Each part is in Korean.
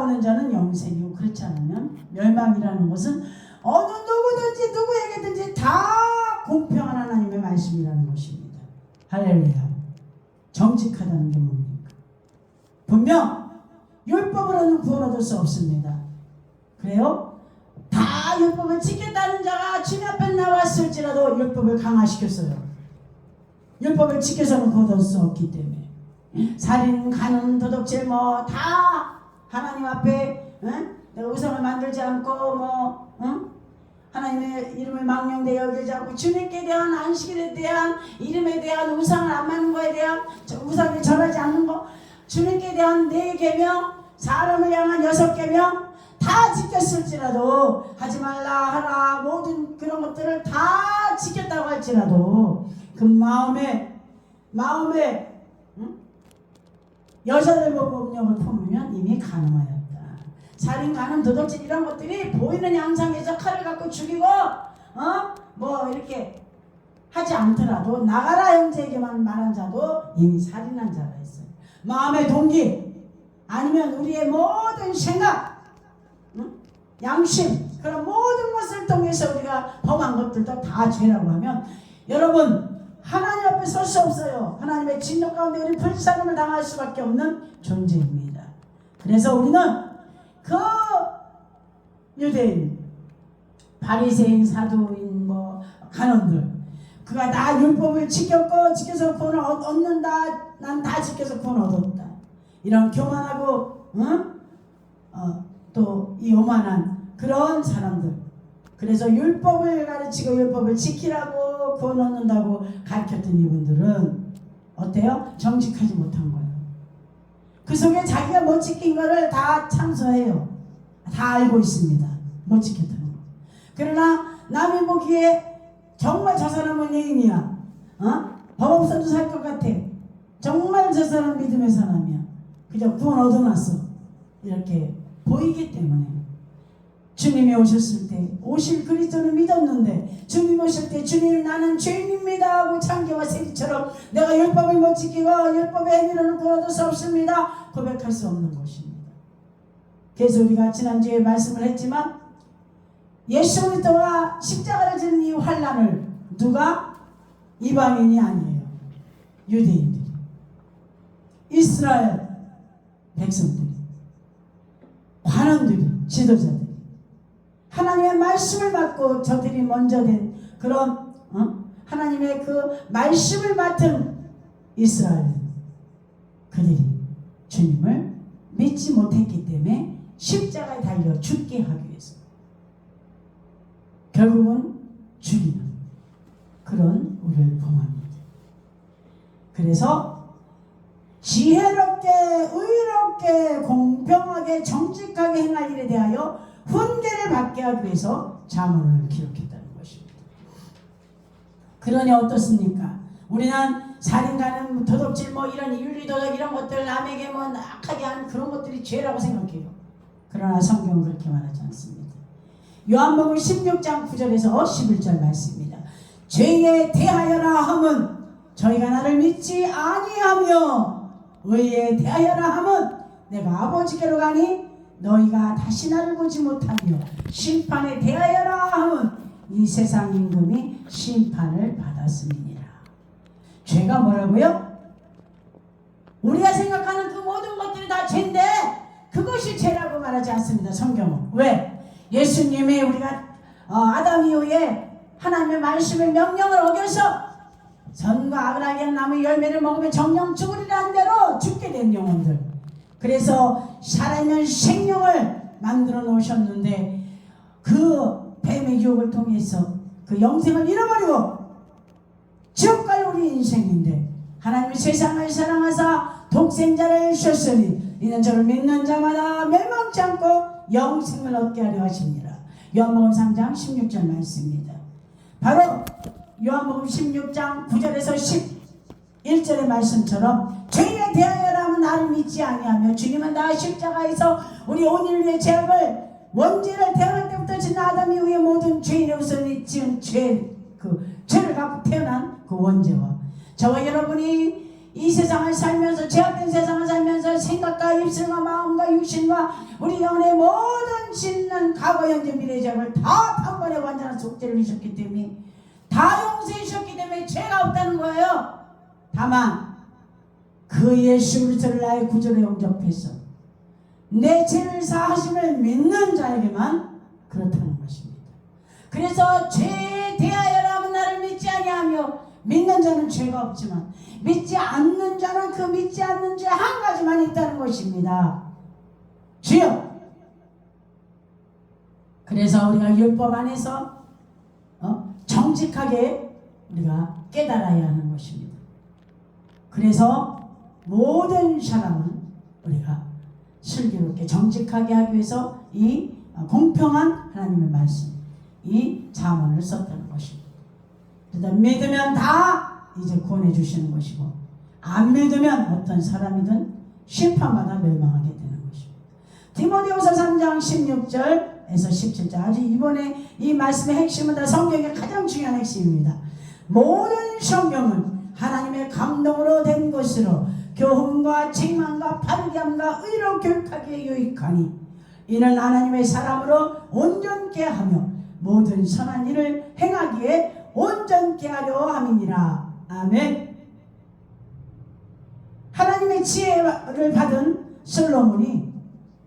싸우는 자는 영생이고 그렇지 않으면 멸망이라는 것은 어느 누구든지 누구에게든지 다 공평한 하나님의 말씀이라는 것입니다. 할렐루야. 정직하다는 게 뭡니까? 분명 율법으로는 구원 얻을 수 없습니다. 그래요? 다 율법을 지켰다는 자가 주님 앞에 나왔을지라도 율법을 강화시켰어요. 율법을 지켜서는 구원 얻을 수 없기 때문에 살인, 간음, 도둑질 뭐 다 하나님 앞에 내가 우상을 만들지 않고 하나님의 이름을 망령되이 여기지 않고 주님께 대한 안식일에 대한 이름에 대한 우상을 안 만든 거에 대한 우상을 절하지 않는 거, 주님께 대한 4계명, 사람을 향한 6계명 다 지켰을지라도 하지 말라 하라 모든 그런 것들을 다 지켰다고 할지라도 그 마음에 여자를 보고 음욕을 품으면 이미 간음하였다. 살인, 간음, 도둑질 이런 것들이 보이는 양상에서 칼을 갖고 죽이고 뭐 이렇게 하지 않더라도 나가라 형제에게만 말한 자도 이미 살인한 자가 있어요. 마음의 동기 아니면 우리의 모든 생각, 양심 그런 모든 것을 통해서 우리가 범한 것들도 다 죄라고 하면 여러분 하나님 앞에 설 수 없어요. 하나님의 진노 가운데 우리 불쌍함을 당할 수밖에 없는 존재입니다. 그래서 우리는 그 유대인, 바리새인, 사도인, 간원들 그가 다 율법을 지켜서 구원을 얻는다. 난 다 지켜서 구원 얻었다. 이런 교만하고 또 이 오만한 그런 사람들. 그래서 율법을 가르치고 율법을 지키라고 구원 얻는다고 가르쳤던 이분들은 어때요? 정직하지 못한 거예요. 그 속에 자기가 못 지킨 거를 다 참소해요. 다 알고 있습니다. 못 지켰다는 거. 그러나 남이 보기에 정말 저 사람은 예인이야. 법 없어도 살 것 같아. 정말 저 사람 믿음의 사람이야. 그저 구원 얻어놨어. 이렇게 보이기 때문에 주님이 오셨을 때 오실 그리스도를 믿었는데 주님 오실 때 주님 나는 죄인입니다 하고 창기와 세리처럼 내가 율법을 못 지키고 율법의 행위로는 구원 얻을 수 없습니다 고백할 수 없는 것입니다. 그래서 우리가 지난주에 말씀을 했지만 예수 그리스도가 십자가를 지는 이 환난을 누가? 이방인이 아니에요. 유대인들이, 이스라엘 백성들이, 관원들이, 지도자들이 하나님의 말씀을 받고 저들이 먼저 된 그런 하나님의 그 말씀을 맡은 이스라엘 그들이 주님을 믿지 못했기 때문에 십자가에 달려 죽게 하기 위해서 결국은 죽이는 그런 우리를 범합니다. 그래서 지혜롭게 의롭게 공평하게 정직하게 행할 일에 대하여 훈계를 받게 하기 위해서 잠언을 기록했다는 것입니다. 그러니 어떻습니까? 우리는 살인, 간음, 도둑질 이런 윤리도덕 이런 것들 남에게 악하게 하는 그런 것들이 죄라고 생각해요. 그러나 성경은 그렇게 말하지 않습니다. 요한복음 16장 9절에서 11절 말씀입니다. 죄에 대하여라 함은 저희가 나를 믿지 아니하며 의에 대하여라 함은 내가 아버지께로 가니 너희가 다시 나를 보지 못하며 심판에 대하여라 함은 이 세상 임금이 심판을 받았음이니라. 죄가 뭐라고요? 우리가 생각하는 그 모든 것들이 다 죄인데 그것이 죄라고 말하지 않습니다. 성경은. 왜? 예수님이 우리가 아담 이후에 하나님의 말씀의 명령을 어겨서 선과 악을 알게 하는 나무 열매를 먹으면 정령 죽으리라는 대로 죽게 된 영혼들. 그래서 살아있는 생명을 만들어 놓으셨는데 그 뱀의 유혹을 통해서 그 영생을 잃어버리고 지옥 갈 우리 인생인데 하나님이 세상을 사랑하사 독생자를 주셨으니 이는 저를 믿는 자마다 멸망치 않고 영생을 얻게 하려 하십니다. 요한복음 3장 16절 말씀입니다. 바로 요한복음 16장 9절에서 11절의 말씀처럼 죄에 대하여라면 나를 믿지 아니하며 주님은 나 십자가에서 우리 온 인류의 죄악을 원죄를 태어날 때부터 지난 아담 이후의 모든 죄인으로서 지은 죄를 갖고 태어난 그 원죄와 저와 여러분이 이 세상을 살면서 죄악된 세상을 살면서 생각과 입술과 마음과 육신과 우리 영혼의 모든 짓는 과거 현재 미래 죄악을 다 단번에 완전한 속죄를 주셨기 때문에 다 용서해 주셨기 때문에 죄가 없다는 거예요. 다만 그 예수 그리스도를 나의 구주로 영접해서 내 죄를 사하심을 믿는 자에게만 그렇다는 것입니다. 그래서 죄에 대하여라면 나를 믿지 아니하며 믿는 자는 죄가 없지만 믿지 않는 자는 그 믿지 않는 죄 한 가지만 있다는 것입니다. 주여. 그래서 우리가 율법 안에서 정직하게 우리가 깨달아야 하는 것입니다. 그래서 모든 사람은 우리가 슬기롭게 정직하게 하기 위해서 이 공평한 하나님의 말씀, 이 잠언을 썼다는 것입니다. 그래서 믿으면 다 이제 구원해 주시는 것이고 안 믿으면 어떤 사람이든 심판받아 멸망하게 되는 것입니다. 디모데후서 3장 16절에서 17절 아주 이번에 이 말씀의 핵심은 다 성경의 가장 중요한 핵심입니다. 모든 성경은 하나님의 감동으로 된 것으로 교훈과 책망과 바르게 함과 의로 교육하기에 유익하니 이는 하나님의 사람으로 온전케 하며 모든 선한 일을 행하기에 온전케 하려 함이니라. 아멘. 하나님의 지혜를 받은 솔로몬이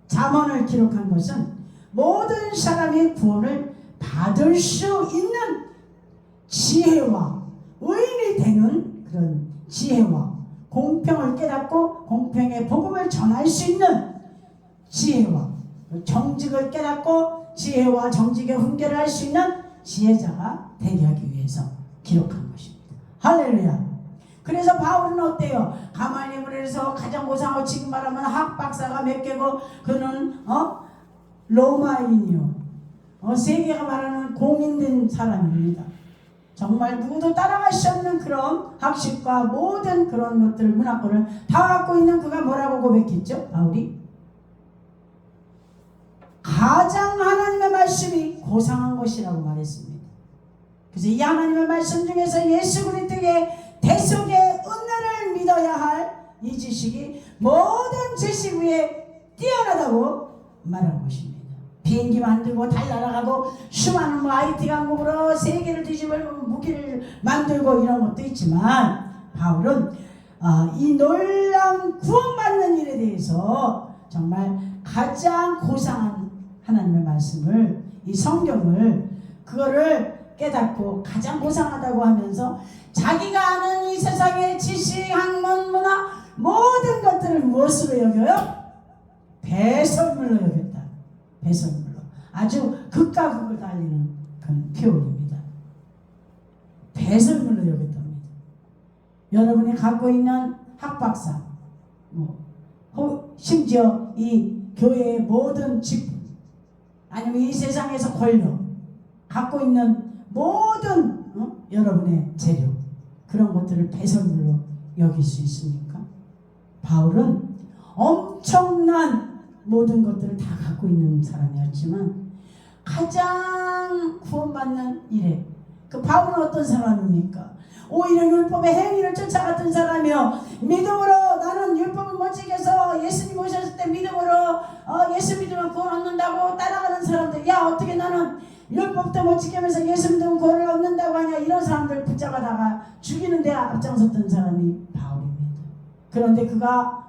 잠언을 기록한 것은 모든 사람이 구원을 받을 수 있는 지혜와 의인이 되는 그런 지혜와 공평을 깨닫고 공평의 복음을 전할 수 있는 지혜와 정직을 깨닫고 지혜와 정직의 훈계를 할 수 있는 지혜자가 되게 하기 위해서 기록한 것입니다. 할렐루야. 그래서 바울은 어때요? 가말리엘에서 가장 고상하고 지금 말하면 학박사가 몇 개고 그는 로마인이요. 세계가 말하는 공인된 사람입니다. 정말 누구도 따라갈 수 없는 그런 학식과 모든 그런 것들 문화권을 다 갖고 있는 그가 뭐라고 고백했죠? 바울이 가장 하나님의 말씀이 고상한 것이라고 말했습니다. 그래서 이 하나님의 말씀 중에서 예수 그리스도의 대속의 은혜를 믿어야 할 이 지식이 모든 지식 위에 뛰어나다고 말한 것입니다. 비행기 만들고 달 날아가고 수많은 IT 강국으로 세계를 뒤집을 무기를 만들고 이런 것도 있지만 바울은 이 놀라운 구원받는 일에 대해서 정말 가장 고상한 하나님의 말씀을 이 성경을 그거를 깨닫고 가장 고상하다고 하면서 자기가 아는 이 세상의 지식, 학문, 문화 모든 것들을 무엇으로 여겨요? 배설물로 여겼다. 배설물로. 아주 극과 극을 달리는 그런 표현입니다. 배설물로 여겼답니다. 여러분이 갖고 있는 학박사, 심지어 이 교회의 모든 직분, 아니면 이 세상에서 권력, 갖고 있는 모든 여러분의 재료, 그런 것들을 배설물로 여길 수 있습니까? 바울은 엄청난 모든 것들을 다 갖고 있는 사람이었지만 가장 구원받는 일에 그 바울은 어떤 사람입니까? 오히려 율법의 행위를 쫓아갔던 사람이요, 믿음으로 나는 율법을 못 지켜서 예수님 오셨을 때 믿음으로 예수 믿으면 구원 얻는다고 따라가는 사람들, 야 어떻게 나는 율법도 못 지키면서 예수 믿으면 구원을 얻는다고 하냐, 이런 사람들 붙잡아다가 죽이는 데 앞장섰던 사람이 바울입니다. 그런데 그가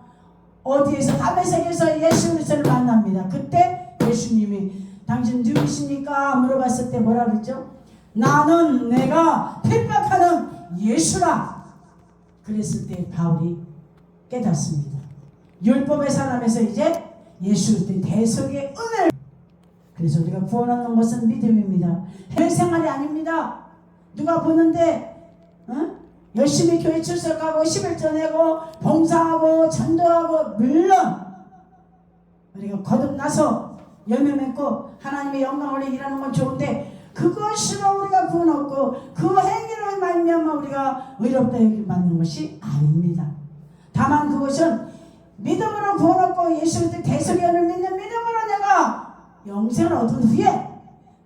어디에서 다메섹에서 예수 그리스도를 만납니다. 그때 예수님이 당신 누구십니까? 물어봤을 때 뭐라 그랬죠? 나는 내가 핍박하는 예수라. 그랬을 때 바울이 깨닫습니다. 율법의 사람에서 이제 예수 그리스도의 대속의 은혜를. 그래서 우리가 구원 얻는 것은 믿음입니다. 해외 생활이 아닙니다. 누가 보는데 열심히 교회 출석하고 11조 내고 봉사하고 전도하고, 물론 우리가 거듭나서 열매 맺고 하나님의 영광을 일하는 건 좋은데 그것으로 우리가 구원 얻고 그 행위로 말미암아 우리가 의롭다 여김 받는 것이 아닙니다. 다만 그것은 믿음으로 구원 얻고 예수 그리스도의 대속의 은혜를 믿는 믿음으로 내가 영생을 얻은 후에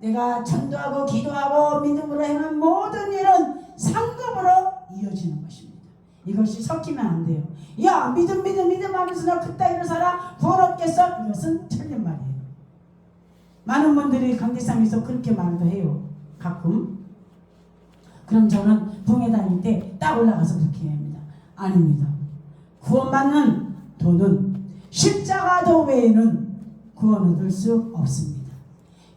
내가 전도하고 기도하고 믿음으로 행한 모든 일은 상급으로 이어지는 것입니다. 이것이 섞이면 안 돼요. 야, 믿음 하면서 너 그따위로 살아? 구원 얻겠어? 이것은 틀린 말이에요. 많은 분들이 강대상에서 그렇게 말도 해요. 가끔. 그럼 저는 붕에 다닐 때 딱 올라가서 그렇게 합니다. 아닙니다. 구원받는 도는 십자가도 외에는 구원 얻을 수 없습니다.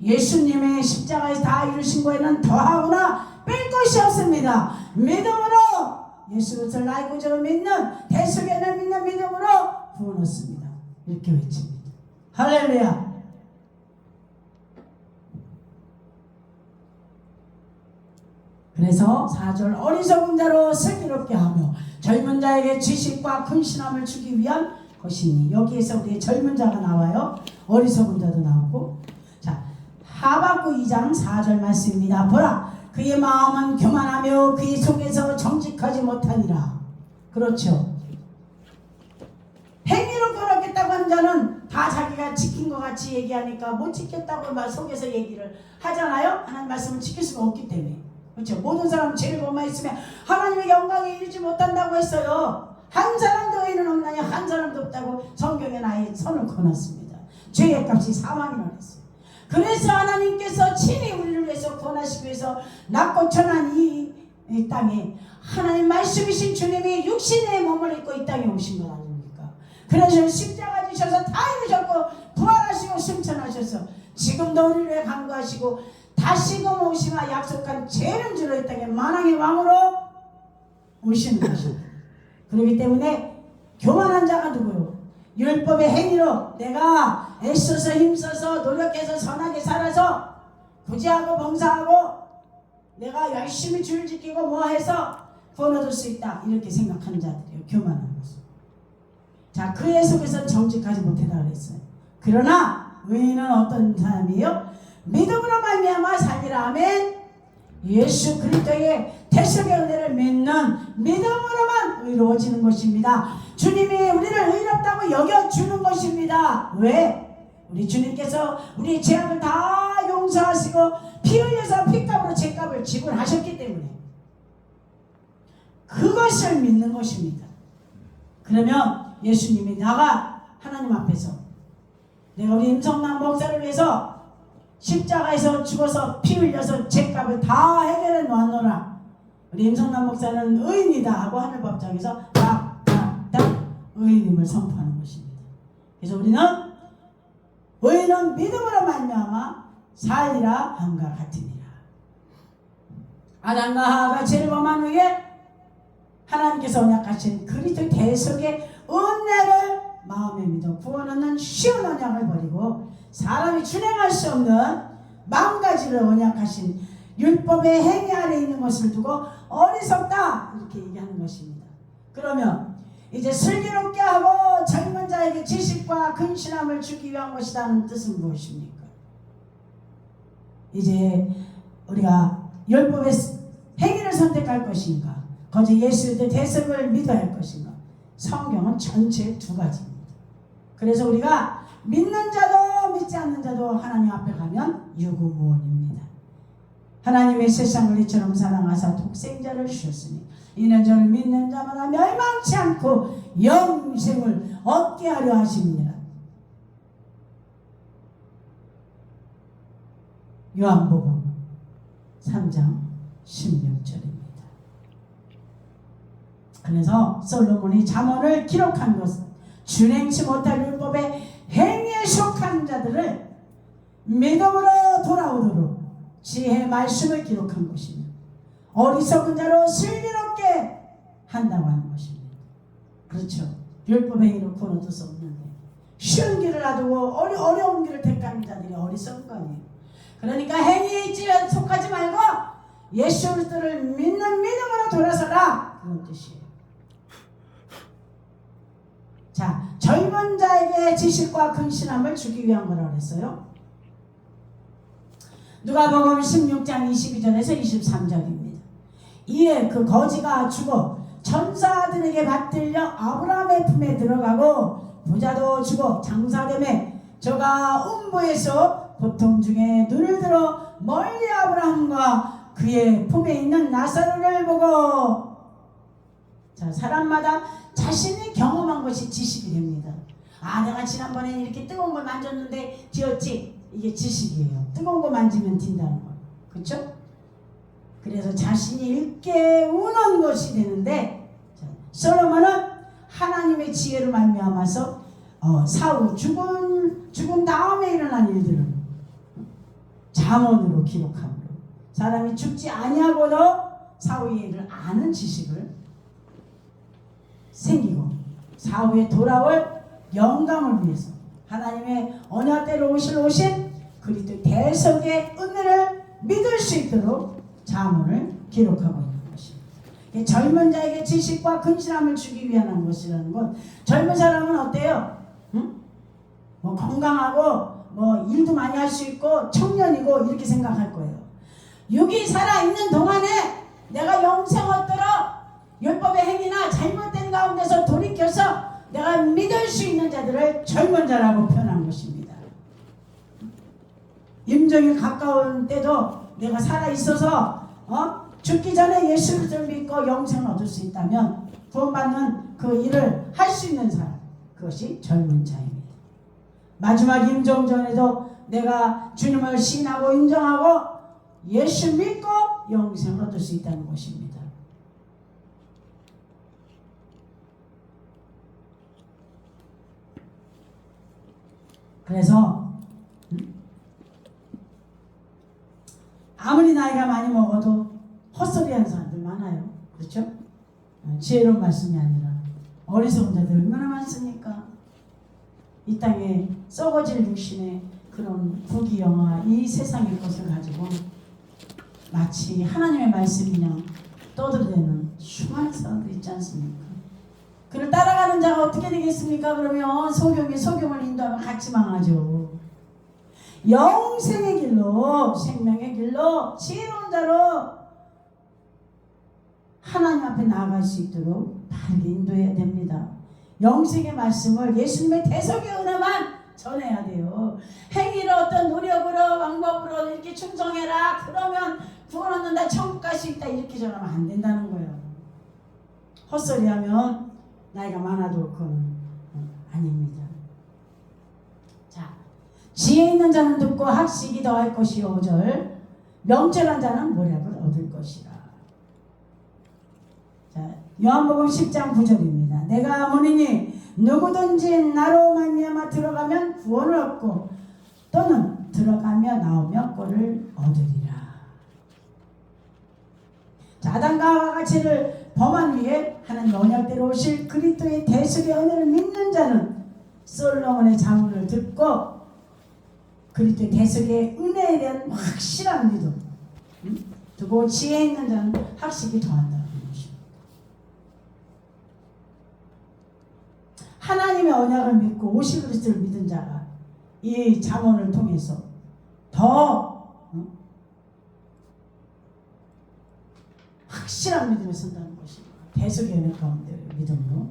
예수님의 십자가에서 다 이루신 거에는 더하거나 뺄 것이 없습니다. 믿음으로 예수 그리스도를 나의 구주로 믿는, 대속연을 믿는 믿음으로 구원 얻습니다. 이렇게 외칩니다. 할렐루야. 그래서 4절 어리석은 자로 슬기롭게 하며 젊은 자에게 지식과 근신함을 주기 위한 것이니, 여기에서 우리의 젊은 자가 나와요. 어리석은 자도 나오고. 자, 하박국 2장 4절 말씀입니다. 보라, 그의 마음은 교만하며 그의 속에서 정직하지 못하니라. 그렇죠. 행위로 변하겠다고 하는 자는 다 자기가 지킨 것 같이 얘기하니까 못 지켰다고 막 속에서 얘기를 하잖아요. 하나님 말씀을 지킬 수가 없기 때문에. 그렇죠. 모든 사람 죄를 범하였으면 하나님의 영광에 이르지 못한다고 했어요. 한 사람도 의인은 없나니 한 사람도 없다고 성경에 나의 선을 그어놨습니다. 죄의 값이 사망이라고 했어요. 그래서 하나님께서 친히 우리를 위해서 구원하시기 위해서 낮고 천한 이 땅에 하나님 말씀이신 주님이 육신의 몸을 입고 이 땅에 오신 것 아닙니까? 그래서 십자가 지셔서 다 이루셨고 부활하시고 승천하셔서 지금도 우리를 위해 간구하시고 다시금 오시마 약속한 죄는 주로 이 땅에 만왕의 왕으로 오시는 것입니다. 그렇기 때문에 교만한 자가 누구요? 율법의 행위로 내가 애써서 힘써서 노력해서 선하게 살아서 구제하고 봉사하고 내가 열심히 줄 지키고 뭐 해서 구원 얻을 수 있다, 이렇게 생각하는 자들이에요. 교만한 모습. 자, 그의 속에서 정직하지 못하다 그랬어요. 그러나 의인은 어떤 사람이에요? 믿음으로 말미암아 살리라. 아멘. 예수 그리스도의 대속의 은혜를 믿는 믿음으로만 의로워지는 것입니다. 주님이 우리를 의롭다고 여겨주는 것입니다. 왜? 우리 주님께서 우리의 죄악을 다 용서하시고 피 흘려서 피값으로 죄값을 지불하셨기 때문에 그것을 믿는 것입니다. 그러면 예수님이 나가 하나님 앞에서 내가 우리 임성남 목사를 위해서 십자가에서 죽어서 피 흘려서 죄값을 다 해결해 놓았노라. 우리 임성남 목사는 의인이다 하고 하늘법정에서 딱딱딱 의인임을 선포하는 것입니다. 그래서 우리는 의인은 믿음으로 말미암아 살리라 함과 같으니라. 아담과 하와가 죄를 범한 후에 하나님께서 언약하신 그리스도 대속의 은혜를 마음에 믿어 구원 얻는 쉬운 언약을 버리고 사람이 준행할 수 없는 망가지를 언약하신 율법의 행위 아래 있는 것을 두고 어리석다, 이렇게 얘기하는 것입니다. 그러면 이제 슬기롭게 하고 젊은 자에게 지식과 근신함을 주기 위한 것이라는 뜻은 무엇입니까? 이제 우리가 율법의 행위를 선택할 것인가, 거저 예수의 대속을 믿어야 할 것인가. 성경은 전체 두 가지입니다. 그래서 우리가 믿는 자도 믿지 않는 자도 하나님 앞에 가면 유구무원입니다. 하나님의 세상을 이처럼 사랑하사 독생자를 주셨으니 이는 저를 믿는 자마다 멸망치 않고 영생을 얻게 하려 하십니다. 요한복음 3장 16절입니다. 그래서 솔로몬이 잠언을 기록한 것은 준행치 못할 율법의 행위에 속한 자들을 믿음으로 돌아오도록 지혜의 말씀을 기록한 것이며 어리석은 자로 슬기롭게 한다고 하는 것입니다. 그렇죠. 율법 행위로 구원 얻을 수 없는데 쉬운 길을 놔두고 어려운 길을 택하는 자들이 어리석은 거 아니에요. 그러니까 행위에 속하지 말고 예수 그리스도를 믿는 믿음으로 돌아서라, 그런 뜻이에요. 자, 젊은 자에게 지식과 근신함을 주기 위한 거라고 했어요. 누가복음 16장 22절에서 23절입니다. 이에 그 거지가 죽어 천사들에게 받들려 아브라함의 품에 들어가고 부자도 죽어 장사됨에 저가 음부에서 고통 중에 눈을 들어 멀리 아브라함과 그의 품에 있는 나사로를 보고 자, 사람마다 자신이 경험한 것이 지식이 됩니다. 아, 내가 지난번에 이렇게 뜨거운 걸 만졌는데 뒤었지? 이게 지식이에요. 뜨거운 거 만지면 튄다는 거. 그렇죠? 그래서 자신이 일깨우는 것이 되는데, 자, 솔로몬은 하나님의 지혜로 말미암아서 사후 죽은 다음에 일어난 일들을 잠언으로 기록함으로 사람이 죽지 아니하고도 사후의 일을 아는 지식을 생기고 사후에 돌아올 영광을 위해서 하나님의 언약대로 오신 그리스도 대속의 은혜를 믿을 수 있도록 잠언을 기록하고 있는 것입니다. 젊은 자에게 지식과 근신함을 주기 위한 것이라는 건, 젊은 사람은 어때요? 응? 뭐 건강하고 뭐 일도 많이 할 수 있고 청년이고 이렇게 생각할 거예요. 육이 살아있는 동안에 내가 영생 얻도록 율법의 행위나 잘못된 가운데서 돌이켜서 내가 믿을 수 있는 자들을 젊은 자라고 표현한 것입니다. 임종이 가까운 때도 내가 살아있어서 죽기 전에 예수를 믿고 영생을 얻을 수 있다면 구원받는 그 일을 할 수 있는 사람, 그것이 젊은 자입니다. 마지막 임종 전에도 내가 주님을 신하고 인정하고 예수 믿고 영생을 얻을 수 있다는 것입니다. 그래서 아무리 나이가 많이 먹어도 헛소리하는 사람들 많아요. 그렇죠? 지혜로운 말씀이 아니라 어리석은 자들 얼마나 많습니까? 이 땅에 썩어질 육신의 그런 부귀영화, 이 세상의 것을 가지고 마치 하나님의 말씀이냐 떠들어대는 수많은 사람들이 있지 않습니까? 그를 따라가는 자가 어떻게 되겠습니까? 그러면 소경을 인도하면 같이 망하죠. 영생의 길로, 생명의 길로, 지혜로운 자로 하나님 앞에 나아갈 수 있도록 바르게 인도해야 됩니다. 영생의 말씀을 예수님의 대속의 은혜만 전해야 돼요. 행위로 어떤 노력으로 방법으로 이렇게 충성해라 그러면 구원 얻는다, 천국 갈 수 있다 이렇게 전하면 안 된다는 거예요. 헛소리하면 나이가 많아도 그건 아닙니다. 자, 지혜 있는 자는 듣고 학식이 더할 것이요 5절, 명철한 자는 모략을 얻을 것이라. 자, 요한복음 10장 9절입니다. 내가 아무리니 누구든지 나로 말미암아 들어가면 구원을 얻고 또는 들어가며 나오며 꼴을 얻으리라. 자, 아담과 하와가 죄를 범한 위에 하나님 언약대로 오실 그리스도의 대속의 은혜를 믿는 자는 솔로몬의 잠언을 듣고 그리스도의 대속의 은혜에 대한 확실한 믿음 두고 지혜 있는 자는 학식이 더한다. 하나님의 언약을 믿고 오실 그리스도를 믿은 자가 이 잠언을 통해서 더 확실한 믿음에 선다는 것입니다. 대속의 은혜 가운데 믿음으로.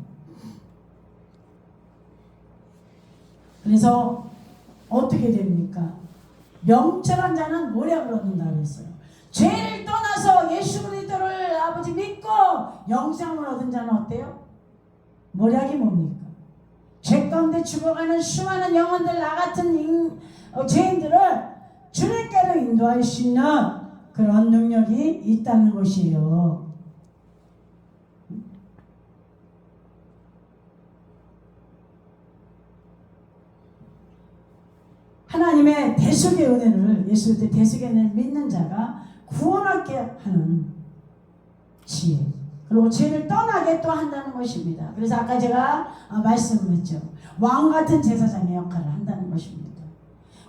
그래서 어떻게 됩니까? 명철한 자는 모략을 얻는다고 했어요. 죄를 떠나서 예수 그리스도를 아버지 믿고 영생을 얻은 자는 어때요? 모략이 뭡니까? 죄 가운데 죽어가는 수많은 영혼들, 나 같은 죄인들을 주님께로 인도할 수 있는 그런 능력이 있다는 것이에요. 하나님의 대속의 은혜를, 예수의 대속의 은혜를 믿는 자가 구원하게 하는 지혜, 그리고 죄를 떠나게 또 한다는 것입니다. 그래서 아까 제가 말씀했죠. 왕 같은 제사장의 역할을 한다는 것입니다.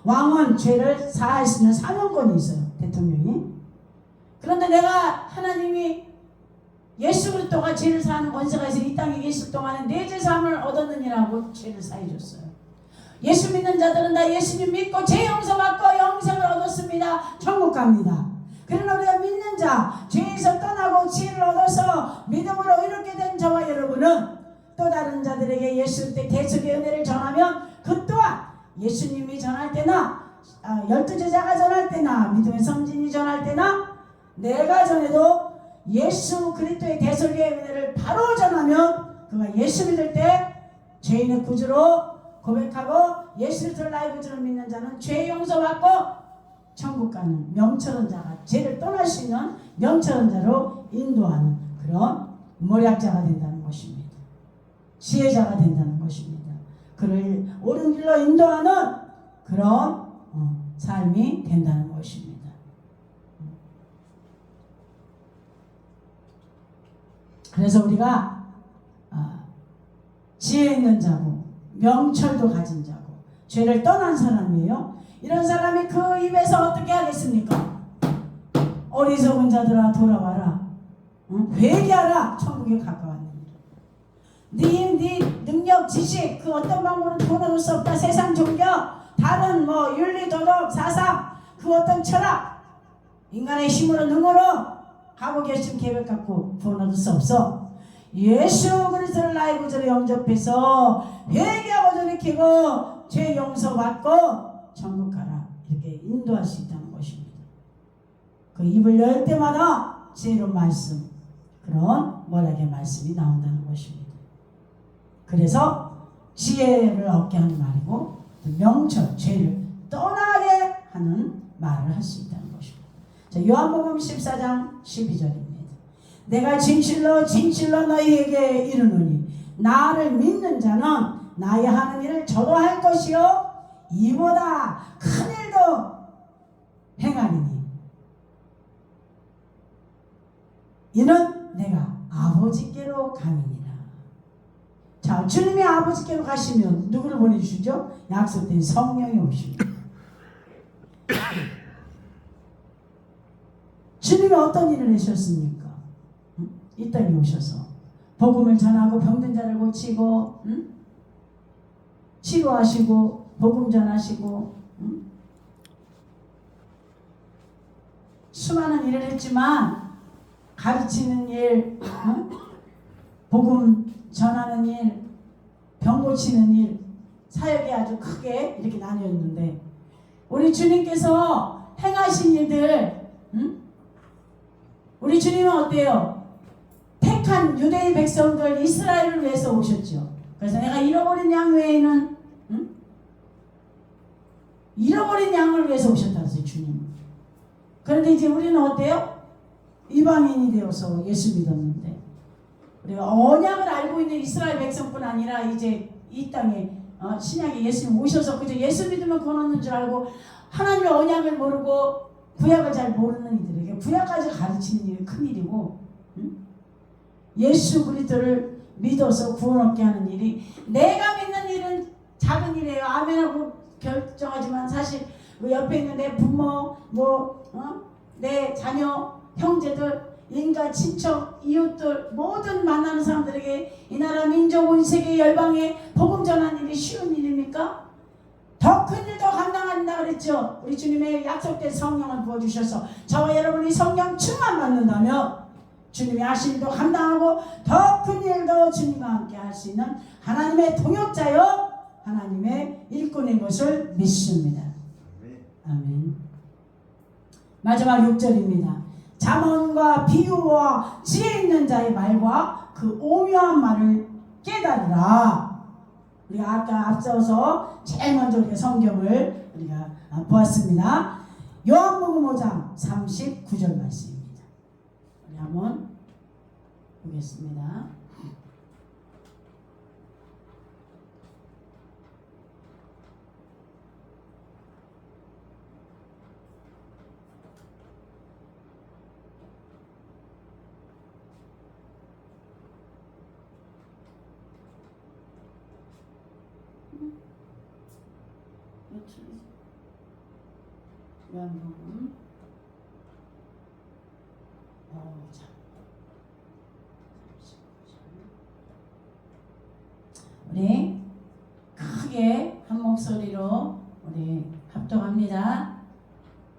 왕은 죄를 사할 수 있는 사명권이 있어요. 대통령이. 그런데 내가 하나님이 예수 그리스도가 죄를 사하는 권세가 있어 이 땅에 계실 동안에 내 죄 사함을 얻었느니라고 죄를 사해 줬어요. 예수 믿는 자들은 다 예수님 믿고 죄 용서받고 영생을 얻었습니다. 천국 갑니다. 그러나 우리가 믿는 자, 죄에서 떠나고 지혜를 얻어서 믿음으로 이렇게 된 저와 여러분은 또 다른 자들에게 예수의 대속의 은혜를 전하면 그 또한 예수님이 전할 때나 12제자가 전할 때나 믿음의 성진이 전할 때나 내가 전해도 예수 그리스도의 대속의 은혜를 바로 전하면 그가 예수 믿을 때 죄인의 구주로 고백하고 예수 그리스도를 나의 구주로 믿는 자는 죄 용서받고 천국 가는 명철한 자가 죄를 떠날 수 있는 명철한 자로 인도하는 그런 모략자가 된다는 것입니다. 지혜자가 된다는 것입니다. 그를 옳은 길로 인도하는 그런 삶이 된다는 것입니다. 그래서 우리가 지혜 있는 자고 명철도 가진 자고 죄를 떠난 사람이에요. 이런 사람이 그 입에서 어떻게 하겠습니까? 어리석은 자들아 돌아와라. 회개하라. 천국에 가까웠느니라. 네 능력 지식 그 어떤 방법으로 돈 얻을 수 없다. 세상 종교 다른 윤리 도덕 사상 그 어떤 철학 인간의 힘으로 능으로 하고 계신 계획 갖고 돈 얻을 수 없어. 예수 그리스도를 나의 구주로 영접해서 회개하고 돌이키고 죄 용서받고 천국 가라. 이렇게 인도할 수 있다는 것입니다. 그 입을 열 때마다 지혜로운 말씀 그런 모략의 말씀이 나온다는 것입니다. 그래서 지혜를 얻게 하는 말이고 명철 죄를 떠나게 하는 말을 할 수 있다는 것입니다. 자, 요한복음 14장 12절입니다. 내가 진실로 진실로 너희에게 이르노니 나를 믿는 자는 나의 하는 일을 저도 할 것이요 이보다 큰 일도 행하리니 이는 내가 아버지께로 감이니라. 자, 주님이 아버지께로 가시면 누구를 보내주시죠? 약속된 성령이 오십니다. 주님이 어떤 일을 하셨습니까? 이 땅에 오셔서 복음을 전하고 병든 자를 고치고 치료하시고 복음 전하시고 수많은 일을 했지만 가르치는 일, 복음 전하는 일, 병 고치는 일, 사역이 아주 크게 이렇게 나뉘었는데 우리 주님께서 행하신 일들, 우리 주님은 어때요? 택한 유대의 백성들 이스라엘을 위해서 오셨죠. 그래서 내가 잃어버린 양 외에는 잃어버린 양을 위해서 오셨다 그랬어요, 주님. 그런데 이제 우리는 어때요? 이방인이 되어서 예수 믿었는데 우리가 언약을 알고 있는 이스라엘 백성뿐 아니라 이제 이 땅에 신약에 예수님 오셔서 그저 예수 믿으면 구원 얻는 줄 알고 하나님의 언약을 모르고 구약을 잘 모르는 이들에게 구약까지 가르치는 일이 큰일이고 예수 그리스도를 믿어서 구원 얻게 하는 일이 내가 믿는 일은 작은 일이에요. 아멘하고 결정하지만 사실 옆에 있는 내 부모 내 자녀 형제들 인가 친척 이웃들 모든 만나는 사람들에게 이 나라 민족 온 세계 열방에 복음 전하는 일이 쉬운 일입니까? 더 큰 일도 감당한다 그랬죠. 우리 주님의 약속된 성령을 부어주셔서 저와 여러분이 성령 충만 받는다면 주님이 하신 일도 감당하고 더 큰 일도 주님과 함께 할 수 있는 하나님의 동역자요 하나님의 일꾼인 것을 믿습니다. 아멘. 마지막 6절입니다. 잠언과 비유와 지혜 있는 자의 말과 그 오묘한 말을 깨달으라. 우리가 아까 앞서서 제일 먼저 우리가 성경을 우리가 보았습니다. 요한복음 5장 39절 말씀입니다. 우리 한번 보겠습니다. 요한복음 우리 크게 한 목소리로 우리 합동합니다.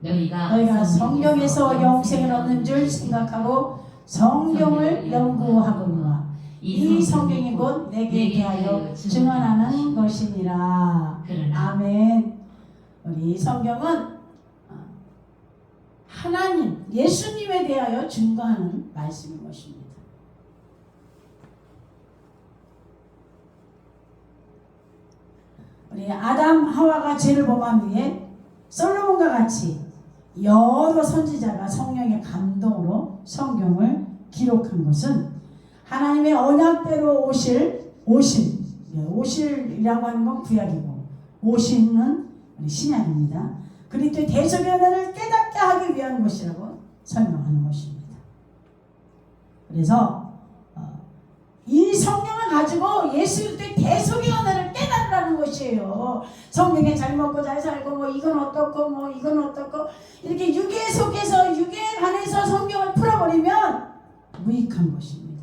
너희가 성경에서 영생을 얻는 줄 생각하고 성경을 연구하거니와 이 성경이 곧 내게 대하여 증언하는 것이니라. 아멘. 우리 성경은 하나님, 예수님에 대하여 증거하는 말씀인 것입니다. 우리 아담 하와가 죄를 범한 뒤에 솔로몬과 같이 여러 선지자가 성령의 감동으로 성경을 기록한 것은 하나님의 언약대로 오실이라고 하는 건 구약이고 오실은 신약입니다. 그리스도의 대속의 은혜를 깨닫게 하기 위한 것이라고 설명하는 것입니다. 그래서 이 성경을 가지고 예수 그리스도의 대속의 은혜를 깨달으라는 것이에요. 성경에 잘 먹고 잘 살고 뭐 이건 어떻고 뭐 이건 어떻고 이렇게 유괴 속에서 유괴에 관해서 성경을 풀어버리면 무익한 것입니다.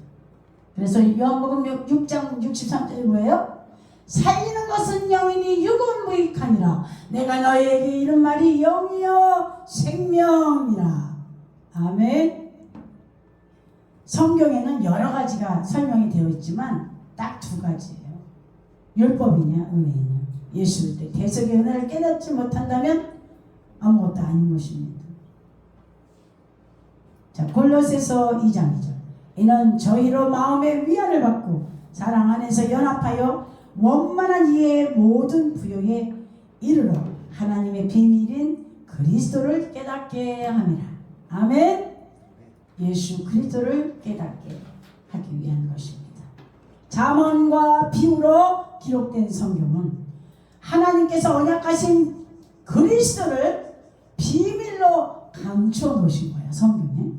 그래서 요한복음 6장 63절이 뭐예요? 살리는 것은 영이니 육은 무익하니라. 내가 너희에게 이런 말이 영이요 생명이라. 아멘. 성경에는 여러 가지가 설명이 되어 있지만 딱 두 가지예요. 율법이냐 은혜이냐. 예수 그리스도의 대속의 은혜를 깨닫지 못한다면 아무것도 아닌 것입니다. 자, 골로새서 2장 2절. 이는 저희로 마음의 위안을 받고 사랑 안에서 연합하여 원만한 이해의 모든 부요에 이르러 하나님의 비밀인 그리스도를 깨닫게 함이라. 아멘. 예수 그리스도를 깨닫게 하기 위한 것입니다. 잠언과 비유로 기록된 성경은 하나님께서 언약하신 그리스도를 비밀로 감추어 놓으신 거예요. 성경에.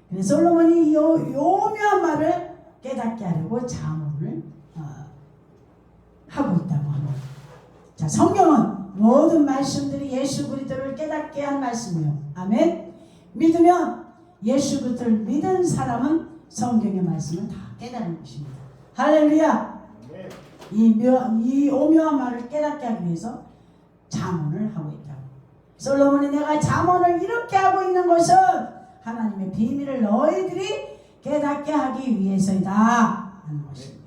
그래서 솔로몬이 요묘한 말을 깨닫게 하려고 잠언을 하고 있다고 합니다. 자, 성경은 모든 말씀들이 예수 그리스도를 깨닫게 한 말씀이요. 아멘. 믿으면 예수 그리스도를 믿은 사람은 성경의 말씀을 다 깨닫는 것입니다. 할렐루야. 이 오묘한 말을 깨닫게 하기 위해서 잠언을 하고 있다고. 솔로몬이 내가 잠언을 이렇게 하고 있는 것은 하나님의 비밀을 너희들이 깨닫게 하기 위해서이다 하는 것입니다.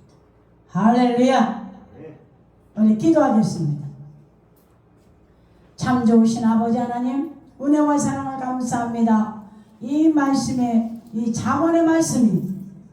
할렐루야. 우리 기도하겠습니다. 참 좋으신 아버지 하나님, 은혜와 사랑을 감사합니다. 이 말씀에, 이 잠언의 말씀이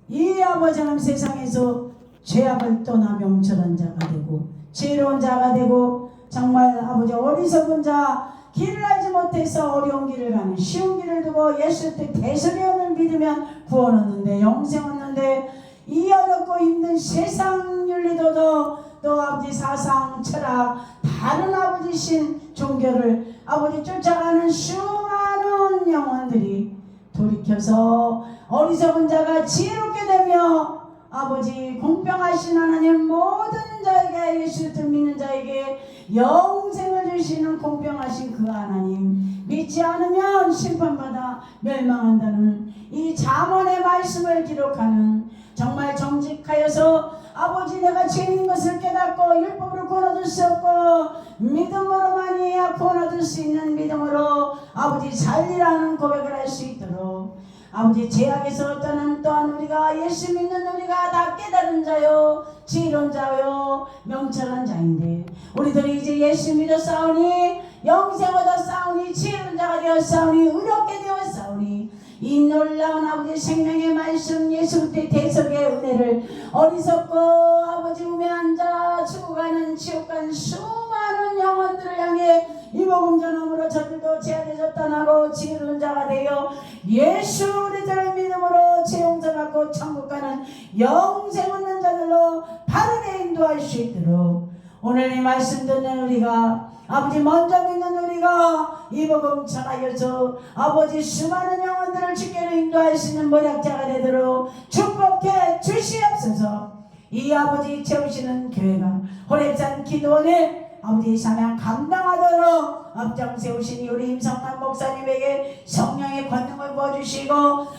이 아버지 하나님 세상에서 죄악을 떠나 명철한 자가 되고 지혜로운 자가 되고 정말 아버지 어리석은 자, 길을 알지 못해서 어려운 길을 가는 쉬운 길을 두고 예수 때 대속의 은혜를 믿으면 구원 얻는데 영생 얻는데 이 어렵고 힘든 세상 윤리도도 또 아버지 사상 철학 다른 아버지신 종교를 아버지 쫓아가는 수많은 영혼들이 돌이켜서 어리석은 자가 지혜롭게 되며 아버지 공평하신 하나님 모든 자에게 예수를 믿는 자에게 영생을 주시는 공평하신 그 하나님 믿지 않으면 심판받아 멸망한다는 이 잠언의 말씀을 기록하는 정말 정직하여서 아버지 내가 죄인 것을 깨닫고 율법으로 구원 얻을 수 없고 믿음으로만이 구원 얻을 수 있는 믿음으로 아버지 살리라는 고백을 할 수 있도록 아버지 죄악에서 떠난 또한 우리가 예수 믿는 우리가 다 깨달은 자요 지혜로운 자요 명철한 자인데 우리들이 이제 예수 믿었사오니 영생 얻었사오니 지혜로운 자가 되었사오니 의롭게 되었사오니 이 놀라운 아버지 생명의 말씀 예수 그리스도의 대속의 은혜를 어리석고 아버지 우매한 자 죽어가는 지옥간 수많은 영혼들을 향해 이 복음 전함으로 저들도 죄악에서 떠나고 지혜로운 자가 되어 예수 그리스도를 믿음으로 죄 용서받고 천국 가는 영생 얻는 자들로 바르게 인도할 수 있도록 오늘 이 말씀 듣는 우리가 아버지 먼저 믿는 우리가 이 복음 전하여서 아버지 수많은 영혼들을 주께로 인도할 수 있는 모략자가 되도록 축복해 주시옵소서. 이 아버지 채우시는 교회가 호렙산 기도원에 아버지 사명 감당하도록 앞장 세우신 우리 임성만 목사님에게 성령의 권능을 부어주시고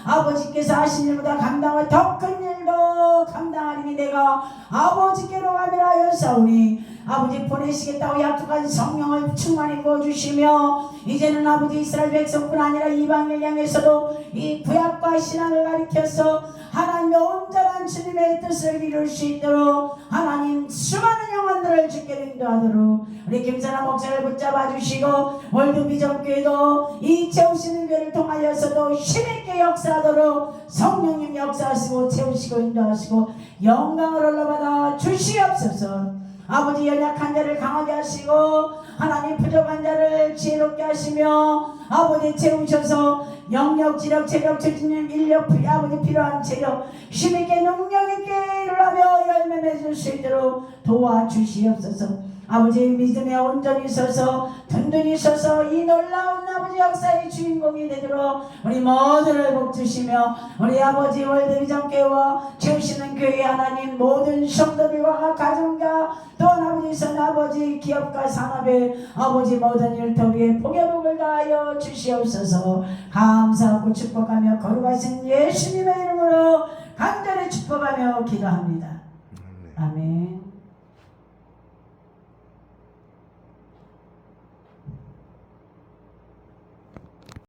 아버지께서 하신 일보다 감당할 더 큰 일도 감당하리니 내가 아버지께로 가면 하였사오니 아버지 보내시겠다고 약속한 성령을 충만히 부어주시며 이제는 아버지 이스라엘 백성뿐 아니라 이방인 향해서도 이 구약과 신앙을 가리켜서 하나님의 온전한 주님의 뜻을 이룰 수 있도록 하나님 수많은 영혼들을 주께 인도하도록 우리 김선아 목사를 붙잡아 주시고 월드비전교회도 이 채우시는 교회를 통하여서도 힘있게 역사하도록 성령님 역사하시고 채우시고 인도하시고 영광을 올라받아 주시옵소서. 아버지 연약한 자를 강하게 하시고 하나님 부족한 자를 지혜롭게 하시며 아버지 채우셔서 영역, 지력, 체력, 추진력, 인력, 아버지 필요한 체력 힘있게 능력있게 일하며 열매 맺을 수 있도록 도와주시옵소서. 아버지 믿음에 온전히 서서 든든히 서서 이 놀라운 아버지 역사의 주인공이 되도록 우리 모두를 복주시며 우리 아버지 월드비전교회와 채우시는 교회 하나님 모든 성도들과 가정과 또한 아버지 선 아버지 기업과 산업의 아버지 모든 일터위에 복의 복을 다하여 주시옵소서. 감사하고 축복하며 거룩하신 예수님의 이름으로 간절히 축복하며 기도합니다. 아멘.